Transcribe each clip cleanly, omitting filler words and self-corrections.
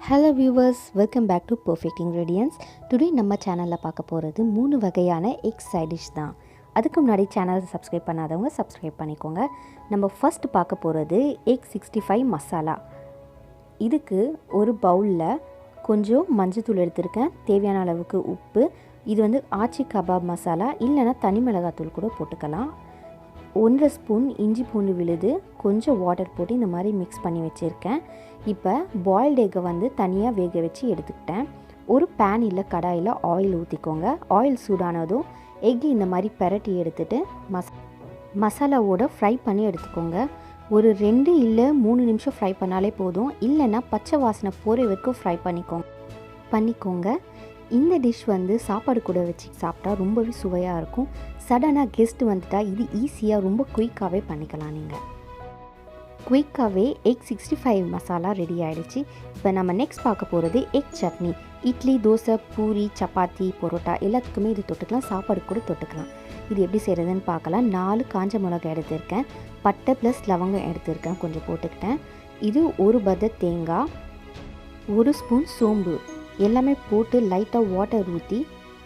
Hello viewers, welcome back to Perfect Ingredients. Today நம்ம சேனல்ல பார்க்க போறது 3 வகையான எக் சைட் டிஷ் தான். அதுக்கு முன்னாடி சேனலை சப்ஸ்கிரைப் பண்ணாதவங்க சப்ஸ்கிரைப் பண்ணிக்கோங்க. நம்ம ஃபர்ஸ்ட் பார்க்க போறது எக் 65 மசாலா. இதுக்கு ஒரு பவுல்ல கொஞ்சம் மஞ்சள் தூள் எடுத்துர்க்கேன், தேவையான அளவுக்கு உப்பு. இது வந்து ஆச்சி கபாப் மசாலா இல்லனா தனி மிளகாய் தூள் கூட போட்டுக்கலாம். 1 ஸ்பூன் இஞ்சி பூண்டு விழுது, கொஞ்சம் வாட்டர் போட்டு இந்த மாதிரி மிக்ஸ் பண்ணி வச்சிருக்கேன். இப்போ பாயில்ட் எக்கை வந்து தனியாக வேக வச்சு எடுத்துக்கிட்டேன். ஒரு பேன் இல்லை கடாயில் ஆயில் ஊற்றிக்கோங்க. ஆயில் சூடானதும் எக்கு இந்த மாதிரி பெரட்டி எடுத்துகிட்டு மசாலாவோட ஃப்ரை பண்ணி எடுத்துக்கோங்க. ஒரு 2 இல்லை 3 நிமிஷம் ஃப்ரை பண்ணாலே போதும், இல்லைன்னா பச்சை வாசனை போகிற வரைக்கும் ஃப்ரை பண்ணிக்கோங்க. இந்த டிஷ் வந்து சாப்பாடு கூட வச்சு சாப்பிட்டா ரொம்பவே சுவையாக இருக்கும். சடனாக கெஸ்ட் வந்துட்டால் இது ஈஸியாக ரொம்ப குயிக்காகவே பண்ணிக்கலாம். நீங்கள் குயிக்காகவே எக் 65 மசாலா ரெடி ஆகிடுச்சு. இப்போ நம்ம நெக்ஸ்ட் பார்க்க போகிறது எக் சட்னி. இட்லி, தோசை, பூரி, சப்பாத்தி, பரோட்டா எல்லாத்துக்குமே இது தொட்டுக்கலாம், சாப்பாடு கூட தொட்டுக்கலாம். இது எப்படி செய்கிறதுன்னு பார்க்கலாம். 4 காஞ்ச மிளகாய் எடுத்திருக்கேன், பட்டை ப்ளஸ் லவங்கம் எடுத்திருக்கேன், கொஞ்சம் போட்டுக்கிட்டேன். இது ஒரு பத தேங்காய், 1 ஸ்பூன் சோம்பு எல்லாமே போட்டு லைட்டாக வாட்டர் ஊற்றி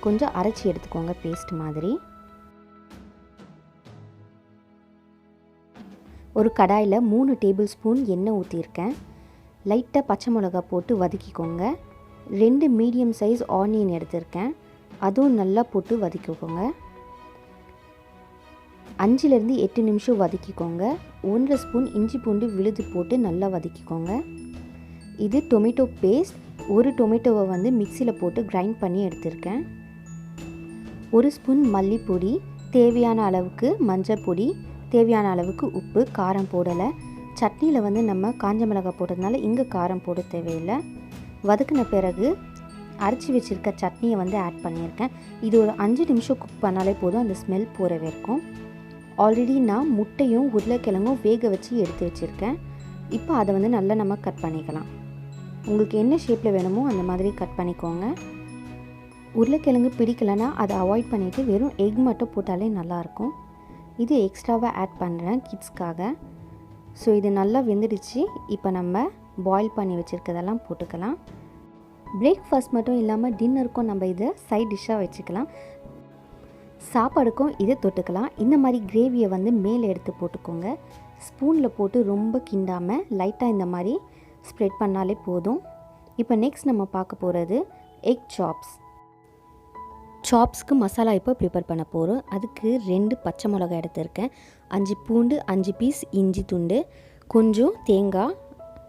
கொஞ்சம் அரைச்சி எடுத்துக்கோங்க, பேஸ்ட் மாதிரி. ஒரு கடாயில் 3 டேபிள் ஸ்பூன் எண்ணெய் ஊற்றிருக்கேன். லைட்டாக பச்சை மிளகா போட்டு வதக்கிக்கோங்க. 2 மீடியம் சைஸ் ஆனியன் எடுத்திருக்கேன், அதுவும் நல்லா போட்டு வதக்கிக்கோங்க. 5லேருந்து 8 நிமிஷம் வதக்கிக்கோங்க. 1 ஸ்பூன் இஞ்சி பூண்டு விழுது போட்டு நல்லா வதக்கிக்கோங்க. இது டொமேட்டோ பேஸ்ட். ஒரு டொமேட்டோவை வந்து மிக்சியில் போட்டு கிரைண்ட் பண்ணி எடுத்திருக்கேன். 1 ஸ்பூன் மல்லிப்பொடி, தேவையான அளவுக்கு மஞ்சள் பொடி, தேவையான அளவுக்கு உப்பு. காரம் போடலை. சட்னியில் வந்து நம்ம காஞ்ச மிளகாய் போட்டதுனால இங்கே காரம் போட தேவையில்லை. வதக்கின பிறகு அரைச்சி வச்சுருக்க சட்னியை வந்து ஆட் பண்ணியிருக்கேன். இது ஒரு 5 நிமிஷம் குக் பண்ணாலே போதும், அந்த ஸ்மெல் போகிற வரைக்கும். ஆல்ரெடி நான் முட்டையும் உருளைக்கிழங்கும் வேக வச்சு எடுத்து வச்சுருக்கேன். இப்போ அதை வந்து நல்லா நம்ம கட் பண்ணிக்கலாம். உங்களுக்கு என்ன ஷேப்பில் வேணுமோ அந்த மாதிரி கட் பண்ணிக்கோங்க. உருளைக்கிழங்கு பிடிக்கலைன்னா அதை அவாய்ட் பண்ணிவிட்டு வெறும் எக் மட்டும் போட்டாலே நல்லாயிருக்கும். இது எக்ஸ்ட்ராவாக ஆட் பண்ணுறேன் கிட்ஸ்க்காக. ஸோ இது நல்லா வெந்துடுச்சு. இப்போ நம்ம பாயில் பண்ணி வச்சுருக்கதெல்லாம் போட்டுக்கலாம். பிரேக்ஃபாஸ்ட் மட்டும் இல்லாமல் டின்னருக்கும் நம்ம இதை சைட் டிஷ்ஷாக வச்சுக்கலாம், சாப்பாடுக்கும் இதை தொட்டுக்கலாம். இந்த மாதிரி கிரேவியை வந்து மேலே எடுத்து போட்டுக்கோங்க. ஸ்பூனில் போட்டு ரொம்ப கிண்டாமல் லைட்டாக இந்த மாதிரி ஸ்ப்ரெட் பண்ணாலே போதும். இப்போ நெக்ஸ்ட் நம்ம பார்க்க போகிறது எக் சாப்ஸ்க்கு மசாலா இப்போ ப்ரிப்பேர் பண்ண போகிறோம். அதுக்கு 2 பச்சை மிளகாய் எடுத்திருக்கேன், 5 பூண்டு, 5 பீஸ் இஞ்சி துண்டு, கொஞ்சம் தேங்காய்,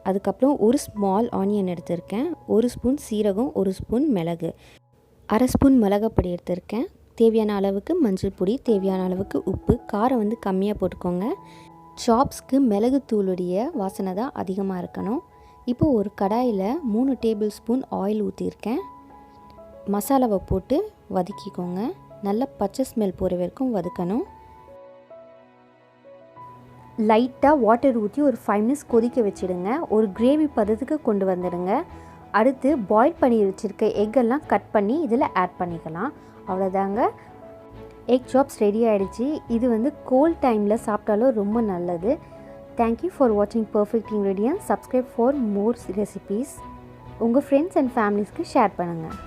அதுக்கப்புறம் 1 ஸ்மால் ஆனியன் எடுத்திருக்கேன், 1 ஸ்பூன் சீரகம், 1 ஸ்பூன் மிளகு, 1/2 ஸ்பூன் மிளகாப்பொடி எடுத்திருக்கேன், தேவையான அளவுக்கு மஞ்சள் பொடி, தேவையான அளவுக்கு உப்பு. காரம் வந்து கம்மியாக போட்டுக்கோங்க. சாப்ஸ்க்கு மிளகு தூளுடைய வாசனை தான் அதிகமாக இருக்கணும். இப்போ ஒரு கடாயில் 3 டேபிள் ஸ்பூன் ஆயில் ஊற்றிருக்கேன். மசாலாவை போட்டு வதக்கிக்கோங்க. நல்லா பச்சை ஸ்மெல் போகிற வரைக்கும் வதக்கணும். லைட்டாக வாட்டர் ஊற்றி ஒரு 5 மினிட்ஸ் கொதிக்க வச்சுடுங்க. ஒரு கிரேவி பதத்துக்கு கொண்டு வந்துடுங்க. அடுத்து பாயில் பண்ணி வச்சுருக்க எக்கெல்லாம் கட் பண்ணி இதில் ஆட் பண்ணிக்கலாம். அவ்வளோதாங்க, எக் சாப்ஸ் ரெடி ஆகிடுச்சு. இது வந்து கோல்ட் டைமில் சாப்பிட்டாலும் ரொம்ப நல்லது. தேங்க்யூ ஃபார் வாட்சிங் perfect ingredients. Subscribe for more recipes. உங்கள் ஃப்ரெண்ட்ஸ் அண்ட் ஃபேமிலிஸ்க்கு ஷேர் பண்ணுங்கள்.